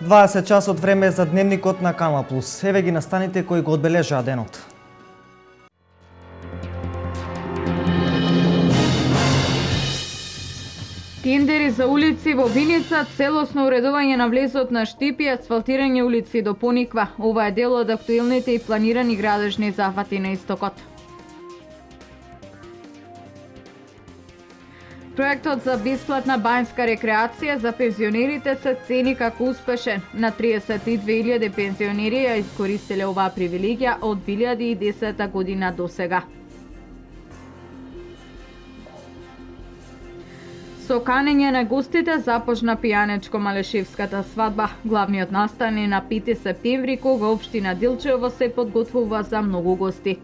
20 часот време за дневникот на Кама Плюс. Еве ги настаните кои го одбележаа денот. Тендери за улици во Виница, целосно уредување на влезот на Штип и асфалтирање улици до Пониква. Ова е дел од актуелните и планирани градежни зафати на истокот. Проектот за бесплатна бањска рекреација за пензионерите се цени како успешен. На 32.000 пензионери ја искористиле оваа привилегија од 2010 година до сега. Со канење на гостите започна пијанечко-малешевската свадба. Главниот настан е на 5 септември, кога општина Дилчево се подготвува за многу гости.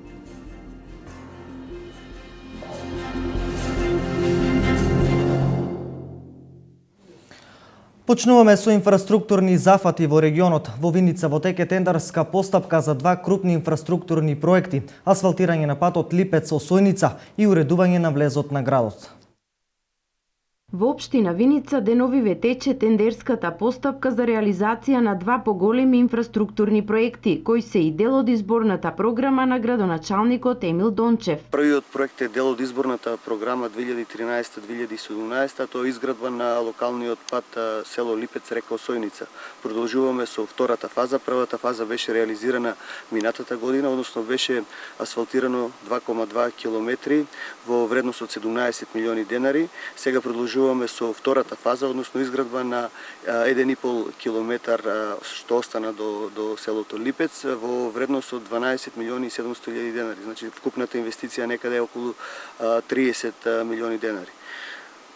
Почнуваме со инфраструктурни зафати во регионот. Во Виница во тек е тендарска постапка за два крупни инфраструктурни проекти: асфалтирање на патот Липец-Осојница и уредување на влезот на градот. Во општина Виница деновиве тече тендерската постапка за реализација на два поголеми инфраструктурни проекти, кои се и дел од изборната програма на градоначалникот Емил Дончев. Првиот проект е дел од изборната програма 2013-2017, тоа е изградба на локалниот пат село Липец река Осојница. Продолжуваме со втората фаза. Првата фаза беше реализирана минатата година, односно беше асфалтирано 2,2 километри во вредност од 17 милиони денари. Сега продолжуваме со втората фаза, односно изградба на 1,5 километар што остана до селото Липец во вредност од 12 милиони 700 илјади денари. Значи вкупната инвестиција некаде е околу 30 милиони денари.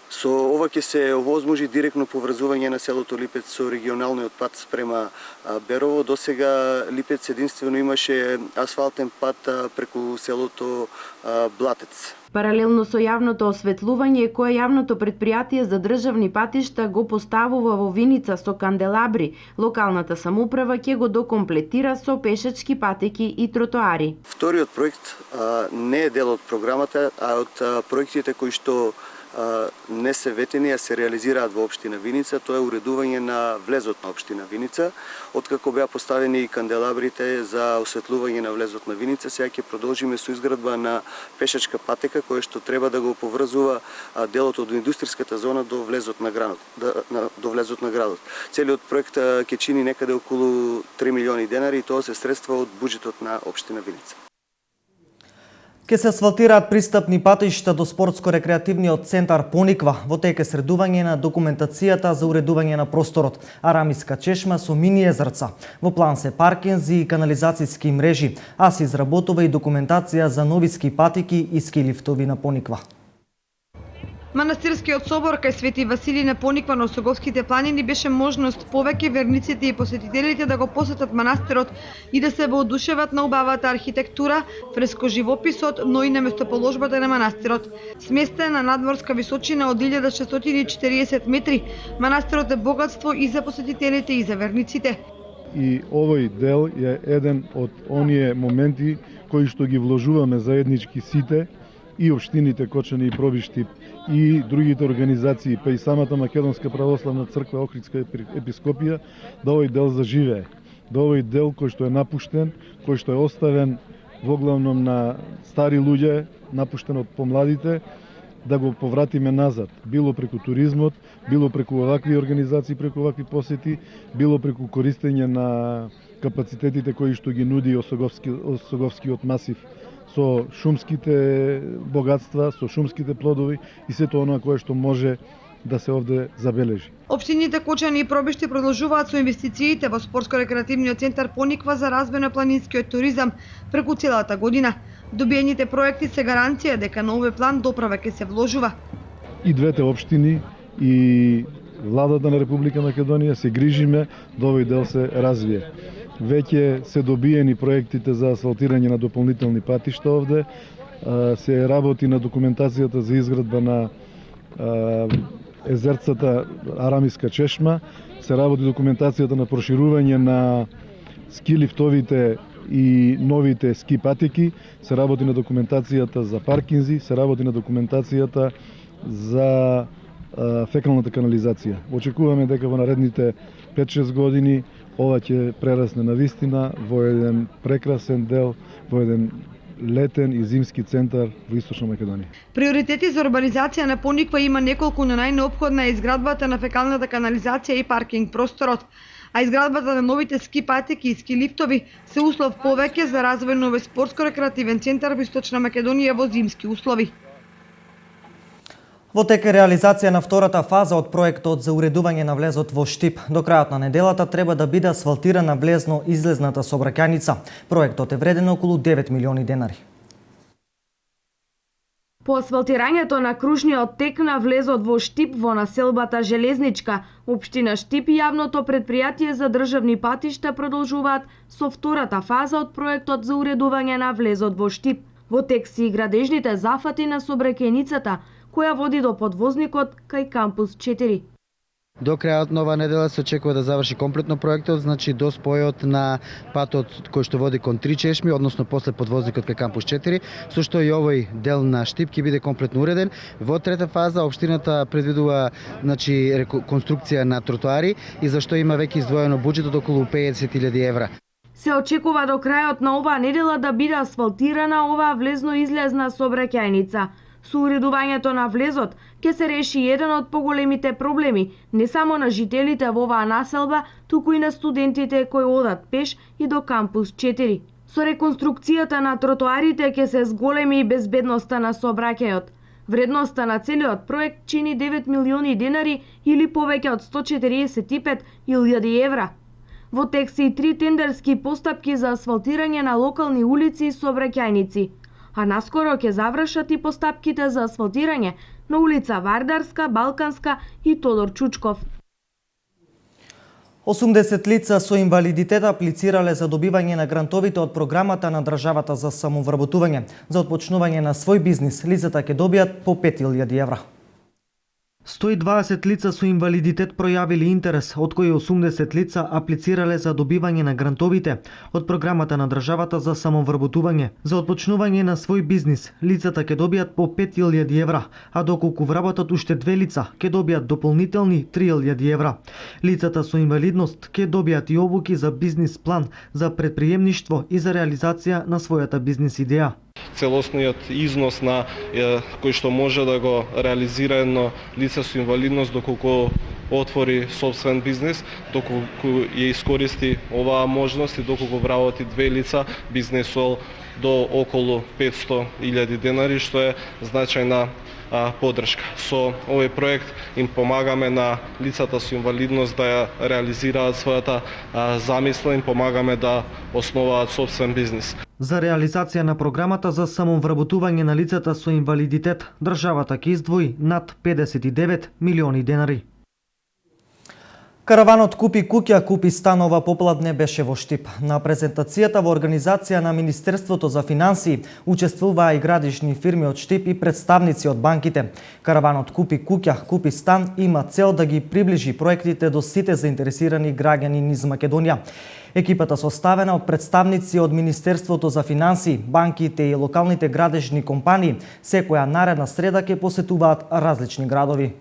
Со ова ќе се овозможи директно поврзување на селото Липец со регионалниот пат спрема Берово. Досега Липец единствено имаше асфалтен пат преку селото Блатец. Паралелно со јавното осветлување кое јавното претпријатие за државни патишта го поставува во Виница со канделабри, локалната самоуправа ќе го докомплетира со пешачки патеки и тротоари. Вториот проект не е дел од програмата, а од проектите кои што не се ветени, а се реализираат во општина Виница. Тоа е уредување на влезот на општина Виница. Откако беа поставени и канделабрите за осветлување на влезот на Виница, сега ќе продолжиме со изградба на пешачка патека која што треба да го поврзува делот од индустријската зона до влезот на градот. Целиот проект ќе чини некаде околу 3 милиони денари и тоа се средства од буџетот на општина Виница. Ке се асфалтираат пристапни патишта до спортско-рекреативниот центар Пониква. Во тек е средување на документацијата за уредување на просторот, арамиска чешма со мини езерца. Во план се паркинзи и канализацијски мрежи, а се изработува и документација за нови ски патики и ски лифтови на Пониква. Манастирскиот собор кај Свети Василий на Пониква на Осоговските планини беше можност повеќе верниците и посетителите да го посетат манастирот и да се воодушеват на убавата архитектура, фрескоживописот, но и на местоположбата на манастирот. Сместен на надморска височина од 1640 метри, манастирот е богатство и за посетителите и за верниците. И овој дел е еден од оние моменти кои што ги вложуваме заеднички сите, и општините Кочани и Пробиштип и другите организации, па и самата Македонска православна црква, Охридска епископија, да овој дел заживее. Да овој дел кој што е напуштен, кој што е оставен воглавном на стари луѓе, напуштен од помладите, да го повратиме назад, било преку туризмот, било преку овакви организации, преку овакви посети, било преку користење на капацитетите кои што ги нуди Осоговскиот масив со шумските богатства, со шумските плодови и сето оно кое што може да се овде забележи. Општините Кочани и Пробишти продолжуваат со инвестициите во спортско-рекреативниот центар Пониква за развој на планинскиот туризам преку целата година. Добиените проекти се гаранција дека на овој план доправа ќе се вложува. И двете општини и владата на Република Македонија се грижиме да овој дел се развие. Веќе се добиени проектите за асфалтирање на дополнителни патишта овде, се работи на документацијата за изградба на езерцата Арамиска чешма, се работи документацијата на проширување на ски лифтовите и новите ски патеки, се работи на документацијата за паркинзи, се работи на документацијата за фекалната канализација. Очекуваме дека во наредните 5-6 години ова ќе прерасне на вистина во еден прекрасен дел, во еден летен и зимски центар во Источна Македонија. Приоритети за урбанизација на Пониква има неколку, но најнеопходна е изградбата на фекалната канализација и паркинг просторот, а изградбата на новите ски патеки и ски лифтови се услов повеќе за развој на овој спортско-рекреативен центар во Источна Македонија во зимски услови. Во тек е реализација на втората фаза од проектот за уредување на влезот во Штип. До крајот на неделата треба да биде асфалтирана влезно-излезната сообраќајница. Проектот е вреден околу 9 милиони денари. По асфалтирањето на кружниот тек на влезот во Штип во населбата Железничка, општина Штип и јавното претпријатие за државни патишта продолжуваат со втората фаза од проектот за уредување на влезот во Штип. Во тек си и градежните зафати на сообраќајницата, која води до подвозникот кај кампус 4. До крајот на оваа недела се очекува да заврши комплетно проектот, значи до спојот на патот кој што води кон Три чешми, односно после подвозникот кај кампус 4, со што и овој дел на Штип ќе биде комплетно уреден. Во трета фаза општината предвидува реконструкција на тротоари и за што има веќе издвоено буџет од околу 50.000 евра. Се очекува до крајот на оваа недела да биде асфалтирана оваа влезно-излезна сообраќајница. Со уредувањето на влезот ќе се реши еден од поголемите проблеми, не само на жителите во оваа населба, туку и на студентите кои одат пеш и до кампус 4. Со реконструкцијата на тротоарите ќе се зголеми и безбедноста на сообраќајот. Вредноста на целиот проект чини 9 милиони денари или повеќе од 145.000 евра. Во тек се и 3 тендерски постапки за асфалтирање на локални улици и сообраќајници, а наскоро ќе завршат и постапките за асфалтирање на улица Вардарска, Балканска и Тодор Чучков. 80 лица со инвалидитет аплицирале за добивање на грантовите од програмата на државата за самовработување. За отпочнување на свој бизнис, лицата ќе добијат по 5.000 евра. 120 лица со инвалидитет пројавили интерес, од кои 80 лица аплицирале за добивање на грантовите од програмата на државата за самовработување. За отпочнување на свој бизнис, лицата ќе добијат по 5.000 евра, а доколку вработат уште 2 лица, ќе добијат дополнителни 3.000 евра. Лицата со инвалидност ќе добијат и обуки за бизнис план, за предприемништво и за реализација на својата бизнис идеја. Целосниот износ на кој што може да го реализира едно лице со инвалидност доколку отвори собствен бизнис, доколку ја искористи оваа можност и доколку вработи 2 лица, бизнесол до околу 500.000 денари, што е значајна поддршка. Со овој проект им помагаме на лицата со инвалидност да ја реализираат својата замисла, им помагаме да основаат собствен бизнис. За реализација на програмата за самовработување на лицата со инвалидитет, државата ќе издвои над 59 милиони денари. Караванот Купи куќа, купи станова попладне беше во Штип. На презентацијата во организација на Министерството за финансии учествуваа и градишни фирми од Штип и представници од банките. Караванот Купи куќа, купи стан има цел да ги приближи проектите до сите заинтересирани граѓани низ Македонија. Екипата составена од представници од Министерството за финансии, банките и локалните градежни компании, секоја наредна среда ќе посетуваат различни градови.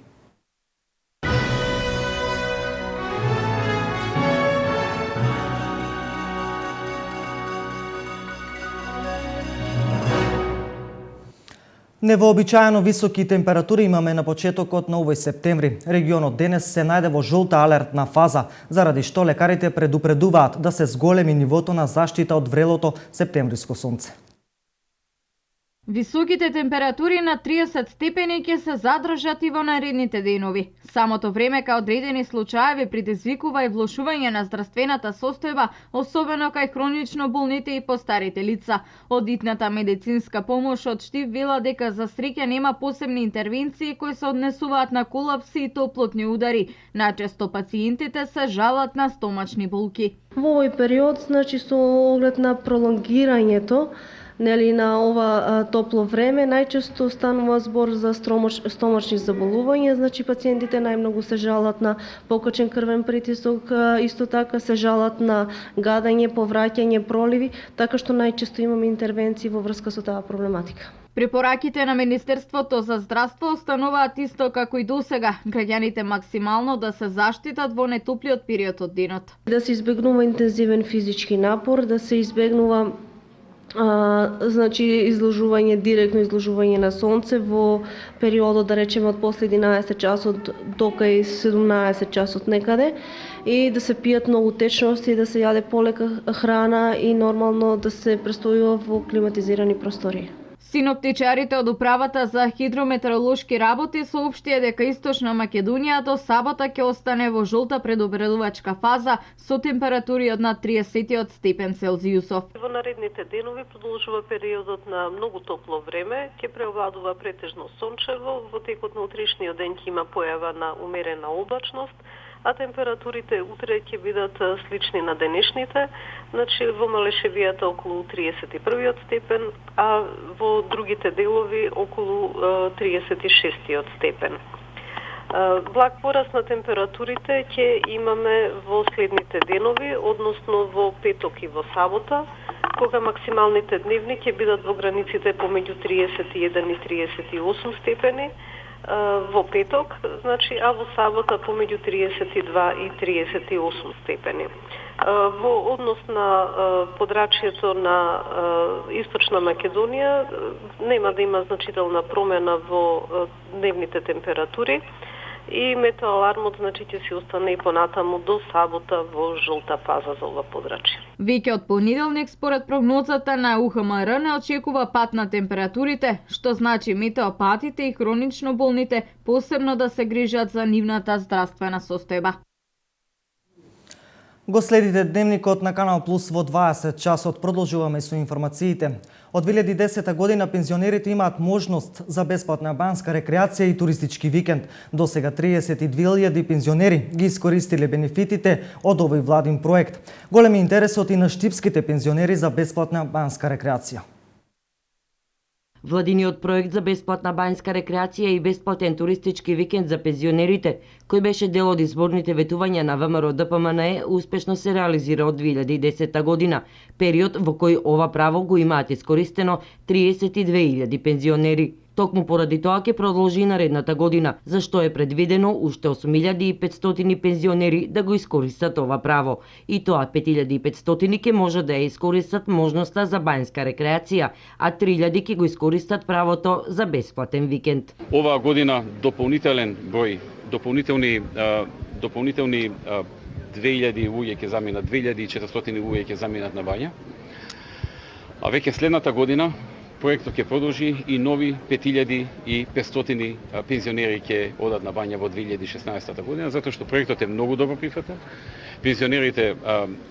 Невообичаено високи температури имаме на почетокот на овој септември. Регионот денес се најде во жолта алертна фаза, заради што лекарите предупредуваат да се зголеми нивото на заштита од врелото септемвриско сонце. Високите температури на 30 степени ќе се задржат и во наредните денови. Самото време кај одредени случаеви предизвикува и влошување на здравствената состојба, особено кај хронично болните и постарите лица. Одитната медицинска помош од Штип вела дека за среќа нема посебни интервенции кои се однесуваат на колапси и топлотни удари. Најчесто пациентите се жалат на стомачни болки. Во овој период, значи со оглед на пролонгирањето на ова топло време, најчесто станува збор за стомачни заболувања, значи пациентите најмногу се жалат на покачен крвен притисок, исто така се жалат на гадење, повраќање, проливи, така што најчесто имаме интервенции во врска со таа проблематика. Препораките на Министерството за здравство остануваат исто како и досега. Граѓаните максимално да се заштитат во нетоплиот период од денот. Да се избегнува интензивен физички напор, да се избегнува значи директно изложување на сонце во периодот, да речеме, од после 11 часот до кај 17 часот некаде, и да се пијат многу течности, да се јаде полека храна и нормално да се престојува во климатизирани простори. Синоптичарите од Управата за хидрометеоролошки работи соопштија дека Источна Македонија до сабота ќе остане во жолта предобредувачка фаза со температури од над 30 степен Целзиусов. Во наредните денови продолжува периодот на многу топло време, ќе преовладува претежно сончево, во текот на утрешниот ден ќе има појава на умерена облачност, а температурите утре ќе бидат слични на денешните, значи во Малешевијата околу 31 степен, а во другите делови околу 36 степен. Благ пораст на температурите ќе имаме во следните денови, односно во петок и во сабота, кога максималните дневни ќе бидат во границите помеѓу 31 и 38 степени, во петок, значи, а во сабота помеѓу 32 и 38 степени. Во однос на подрачјето на Источна Македонија нема да има значителна промена во дневните температури и метеоалармот, значи, ќе се остане и понатаму до сабота во жолта фаза за ова подрачје. Веќе од понеделник, според прогнозата на УХМР, не очекува пат на температурите, што значи метеопатите и хронично болните посебно да се грижат за нивната здравствена состојба. Го следите дневникот на Канал Плюс во 20 часот. Продолжуваме со информациите. Од 2010 година пензионерите имаат можност за бесплатна банска рекреација и туристички викенд. До сега 32.000 пензионери ги искористиле бенефитите од овој владин проект. Голем е интересот и на штипските пензионери за бесплатна банска рекреација. Владиниот проект за бесплатна бањска рекреација и бесплатен туристички викенд за пензионерите, кој беше дел од изборните ветувања на ВМРО ДПМНЕ, успешно се реализира од 2010 година, период во кој ова право го имаат искористено 32.000 пензионери. Токму поради тоа ќе продолжи и наредната година, за што е предвидено уште 8.500 пензионери да го искористат ова право. И тоа 5.500 ќе може да ја искористат можноста за бањска рекреација, а 3.000 ќе го искористат правото за бесплатен викенд. Оваа година дополнителен број, дополнителни 2.000 луѓе ќе заминат, 2.400 луѓе ќе заминат на бања. А веќе следната година проектот ќе продолжи и нови 5.500 пензионери ќе одат на бања во 2016 година, затоа што проектот е многу добро прифатен. Пензионерите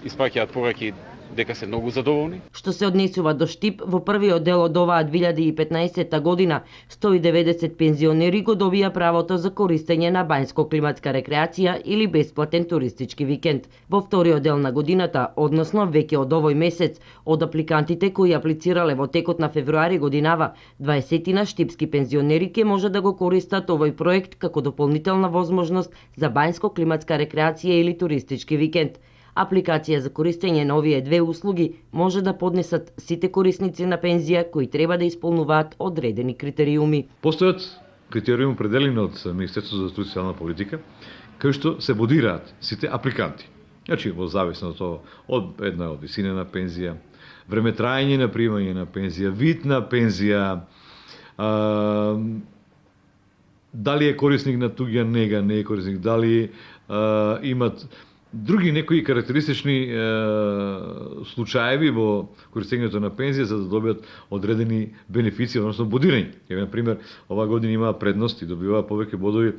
испраќаат пораки дека се многу задоволни. Што се однесува до Штип, во првиот дел од оваа 2015 година 190 пензионери го добија правото за користење на бањско-климатска рекреација или бесплатен туристички викенд. Во вториот дел на годината, односно веќе од овој месец, од апликантите кои аплицирале во текот на февруари годинава, 20 штипски пензионери ќе може да го користат овој проект како дополнителна возможност за бањско-климатска рекреација или туристички викенд. Апликација за користење на овие две услуги може да поднесат сите корисници на пензија кои треба да исполнуваат одредени критериуми. Постојат критериуми определени од Министерството за социјална политика, кои што се бодираат сите апликанти. Значи, во зависност од една од висина на пензија, време трајање на примање на пензија, вид на пензија, дали е корисник на туѓа нега, не е корисник, дали имат други некои карактеристични случаеви во користењето на пензија за да добијат одредени бенефиции, односно бодирање. На пример, оваа година има предност и добиваа повеќе бодови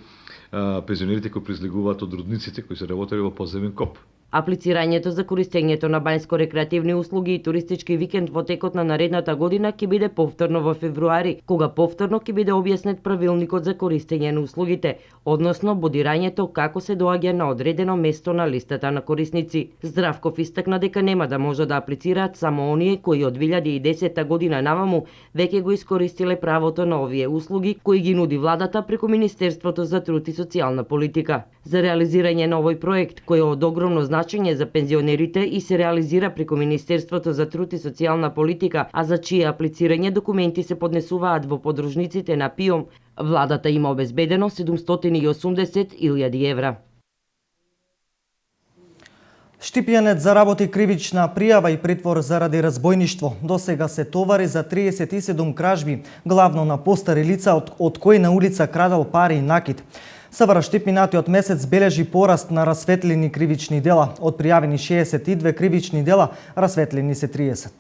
пензионерите кои произлегуваат од родниците кои се работеле во подземен коп. Аплицирањето за користењето на бањско-рекреативни услуги и туристички викенд во текот на наредната година ќе биде повторно во февруари, кога повторно ќе биде објаснет правилникот за користење на услугите, односно бодирањето како се доаѓа на одредено место на листата на корисници. Здравков истакна дека нема да може да аплицираат само оние кои од 2010 година наваму веќе го искористиле правото на овие услуги кои ги нуди владата преку Министерството за труд и социјална политика. За реализирање на овој проект, кој е од огромно значење за пензионерите и се реализира преку Министерството за труд и социјална политика, а за чие аплицирање документи се поднесуваат во подружниците на ПИОМ. Владата има обезбедено 780.000 евра. Штипјанец заработи кривична пријава и притвор заради разбојништво. Досега се товари за 37 кражби, главно на постари лица, од кои на улица крадел пари и накид. СВР Штип минатиот месец бележи пораст на расветлени кривични дела. Од пријавени 62 кривични дела, расветлени се 30.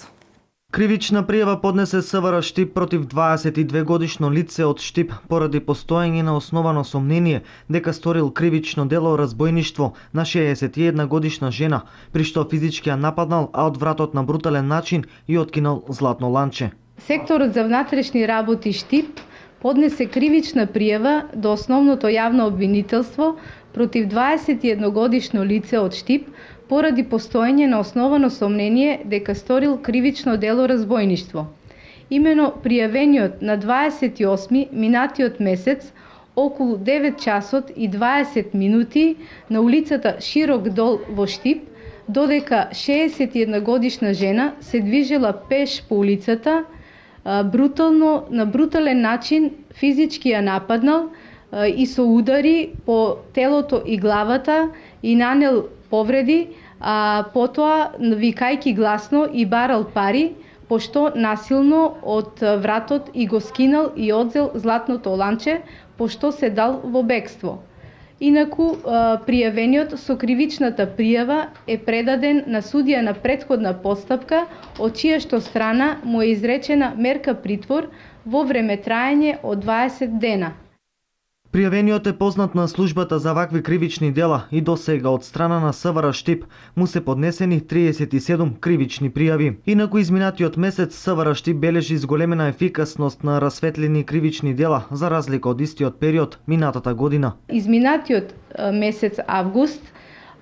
Кривична пријава поднесе СВР Штип против 22 годишно лице од Штип поради постоење на основано сомнение дека сторил кривично дело разбојништво на 61 годишна жена, при што физички ја нападнал, а од вратот на брутален начин и откинал златно ланче. Секторот за внатрешни работи Штип поднесе кривична пријава до основното јавно обвинителство против 21 годишно лице од Штип поради постоење на основано сомнение дека сторил кривично дело разбојништво. Имено пријавениот на 28 минатиот месец околу 9 часот и 20 минути на улицата Широк дол во Штип, додека 61 годишна жена се движела пеш по улицата, на брутален начин физички ја нападнал и со удари по телото и главата и нанел повреди, а потоа викајки гласно и барал пари, пошто насилно од вратот и го скинал и одзел златното ланче, пошто се дал во бегство. Инаку, пријавениот со кривичната пријава е предаден на судија на претходна постапка, од чија што страна му е изречена мерка притвор во време траење од 20 дена. Пријавениот е познат на службата за вакви кривични дела и досега од страна на СВР Штип му се поднесени 37 кривични пријави. Инаку изминатиот месец СВР Штип бележи зголемена ефикасност на расветлени кривични дела за разлика од истиот период минатата година. Изминатиот месец август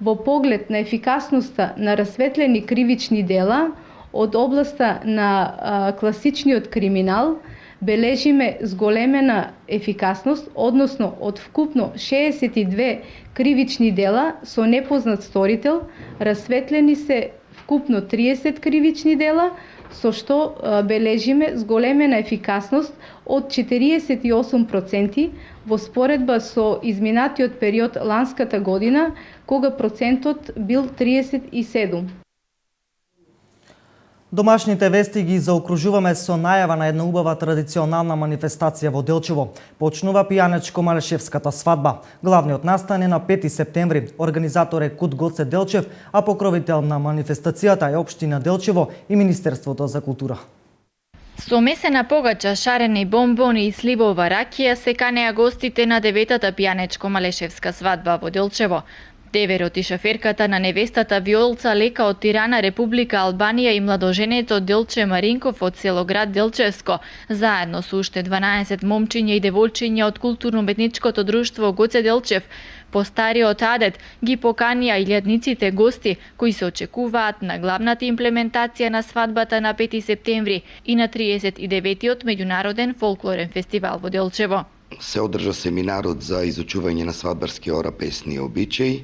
во поглед на ефикасноста на расветлени кривични дела од областа на класичниот криминал бележиме зголемена ефикасност, односно од вкупно 62 кривични дела со непознат сторител, расветлени се вкупно 30 кривични дела, со што бележиме зголемена ефикасност од 48% во споредба со изминатиот период ланската година, кога процентот бил 37%. Домашните вести ги заокружуваме со најава на една убава традиционална манифестација во Делчево. Почнува пијанечко-малешевската свадба. Главниот настан е на 5 септември. Организатор е Кут Гоце Делчев, а покровител на манифестацијата е Општина Делчево и Министерството за култура. Со месена погача, шарени бомбони и сливова ракија се канеа гостите на 9-та пијанечко-малешевска свадба во Делчево. Деверот и шоферката на невестата Виолца Лека од Тирана, Република Албанија и младоженецот Делче Маринков од село град Делчевско, заедно со уште 12 момчиња и девојчиња од културно-уметничкото друштво Гоце Делчев, по стариот адет ги поканија илјадниците гости кои се очекуваат на главната имплементација на свадбата на 5 септември и на 39-тиот меѓународен фолклорен фестивал во Делчево. Се одржа семинарот за изучување на свадбарски ора, песни и обичаи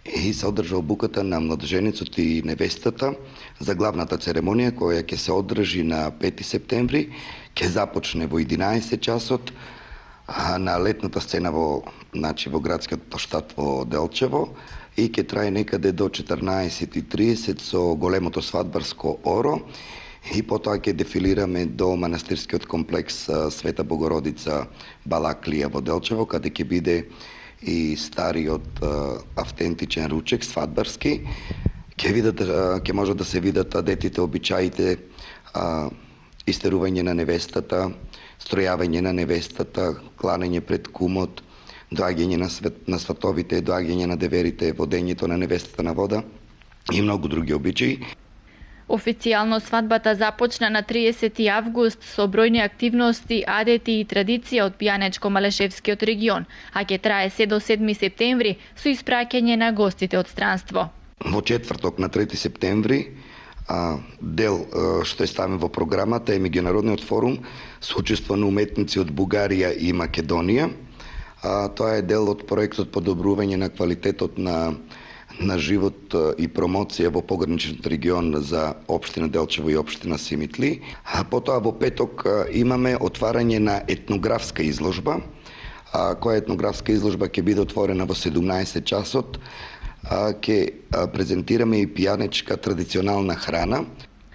и се одржа обуката на младоженецот и невестата за главната церемонија која ќе се одржи на 5 септември, ќе започне во 11 часот на летната сцена во градскиот плоштад во Делчево и ќе трае некаде до 14:30 со големото свадбарско оро. И потоа ќе дефилираме до манастирскиот комплекс Света Богородица Балаклија во Делчево, каде ќе биде и стариот автентичен ручек свадбарски. Ќе може да се видат адетите, обичаите, истерување на невестата, стројавање на невестата, кланење пред кумот, доаѓање на сватовите, доаѓање на деверите, водењето на невестата на вода и многу други обичаи. Официјално свадбата започна на 30 август со бројни активности, адети и традиција од пијанечко-малешевскиот регион, а ќе трае се до 7 септември со испраќање на гостите од странство. Во четврток на 3 септември дел што е ставен во програмата е меѓународниот форум со учество на уметници од Бугарија и Македонија. Тоа е дел од проектот подобрување на квалитетот на на живот и промоција во пограничниот регион за општина Делчево и општина Симитли. А потоа во петок имаме отварање на етнографска изложба, која етнографска изложба ќе биде отворена во 17 часот. Ќе презентираме и пијанечка традиционална храна.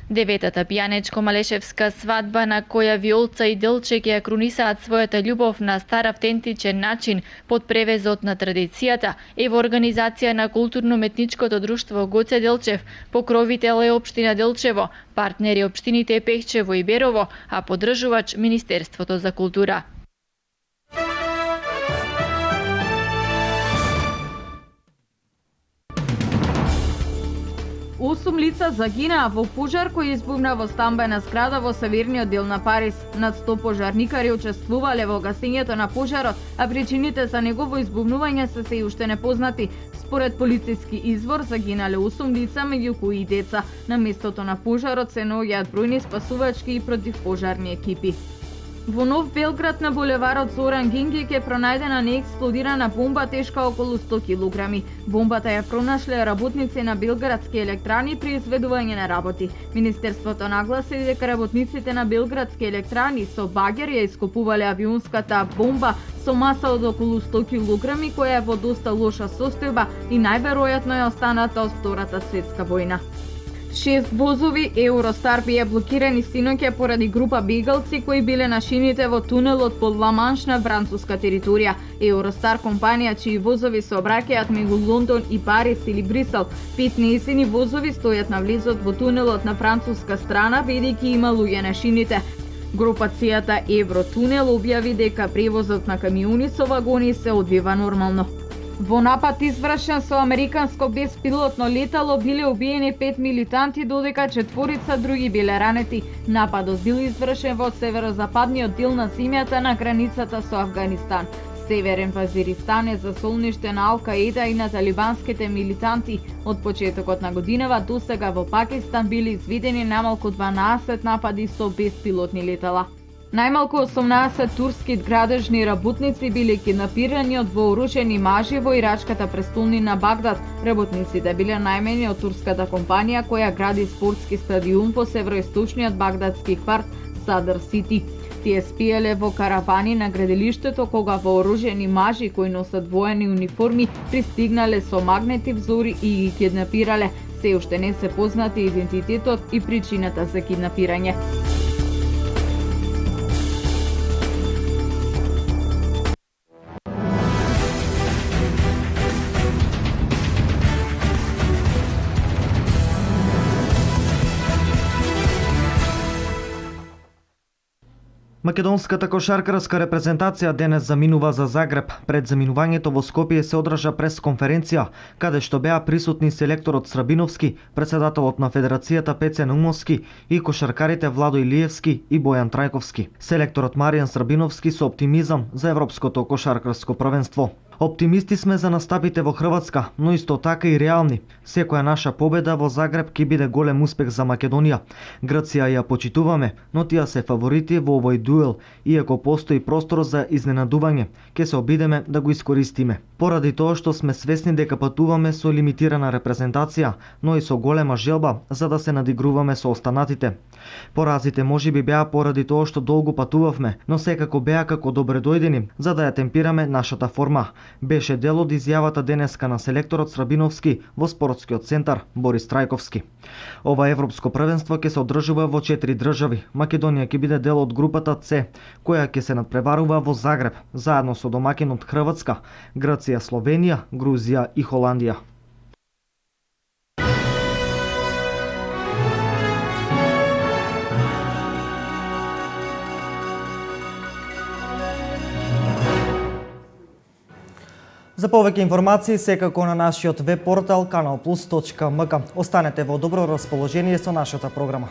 Деветата пијанечко-малешевска свадба на која Виолца и Делче ќе ја крунисаат својата љубов на стар автентичен начин под превезот на традицијата е во организација на културно-метничкото друштво Гоце Делчев, покровител е општина Делчево, партнери општините Пехчево и Берово, а поддржувач Министерството за култура. Осум лица загинаа во пожар кој избухна во стамбена зграда во северниот дел на Париз. Над 100 пожарникари учествувале во гасењето на пожарот, а причините за негово избухнување се уште непознати. Според полициски извор загинале 8 лица, меѓу кои и деца. На местото на пожарот се наоѓаат бројни спасувачки и противпожарни екипи. Во Нов Белград на булеварот Зоран Гингик е пронајдена неексплодирана бомба тешка околу 100 килограми. Бомбата ја пронашле работници на Белградски електрани при изведување на работи. Министерството нагласи дека работниците на Белградски електрани со багер ја ископувале авионската бомба со маса од околу 100 килограми која е во доста лоша состојба и најверојатно е останата од Втората светска војна. 6 возови Евростар беа блокирани синоќа поради група бегалци кои биле на шините во тунелот под Ла-Манш на француска територија. Евростар компанија чии возови се обраќаат меѓу Лондон и Париз или Брисел. 5 нејзини возови стојат на влезот во тунелот на француска страна бидејќи има луѓе на шините. Групацијата Евротунел објави дека превозот на камиони со вагони се одвива нормално. Во напад извршен со американско беспилотно летало биле убиени 5 милитанти, додека 4 други биле ранети. Нападот бил извршен во северозападниот дел на земјата на границата со Афганистан. Северен Вазиристан е за солниште на Ал-Каида и на талибанските милитанти. Од почетокот на годинава досега во Пакистан били изведени најмалку 12 напади со беспилотни летала. Најмалку 18 турски градежни работници биле киднапирани од вооружени мажи во ирачката престолнина Багдад. Работниците биле најмени од турската компанија која гради спортски стадион по североисточниот багдадски кварт Садр Сити. Тие спиеле во каравани на градилиштето кога вооружени мажи кои носат воени униформи пристигнале со магнети взори и ги киднапирале. Се уште не се познати идентитетот и причината за киднапирање. Македонската кошаркарска репрезентација денес заминува за Загреб. Пред заминувањето во Скопје се одржа пресконференција, каде што беа присутни селекторот Срабиновски, председателот на Федерацијата Пеце Наумовски и кошаркарите Владо Илиевски и Бојан Трајковски. Селекторот Маријан Срабиновски со оптимизам за Европското кошаркарско првенство. Оптимисти сме за настапите во Хрватска, но исто така и реални. Секоја наша победа во Загреб ќе биде голем успех за Македонија. Грција ја почитуваме, но тие се фаворити во овој дуел, иако постои простор за изненадување, ќе се обидеме да го искористиме. Поради тоа што сме свесни дека патуваме со лимитирана репрезентација, но и со голема желба за да се надигруваме со останатите. Поразите можеби беа поради тоа што долго патувавме, но секако беа како добредојдени за да ја темпираме нашата форма. Беше дел од изјавата денеска на селекторот Срабиновски во спортскиот центар Борис Трајковски. Ова европско првенство ќе се одржува во 4 држави. Македонија ќе биде дел од групата С, која ќе се надпреварува во Загреб, заедно со домакинот Хрватска, Грција, Словенија, Грузија и Холандија. За повеќе информации секако на нашиот веб портал kanalplus.mk. Останете во добро расположение со нашата програма.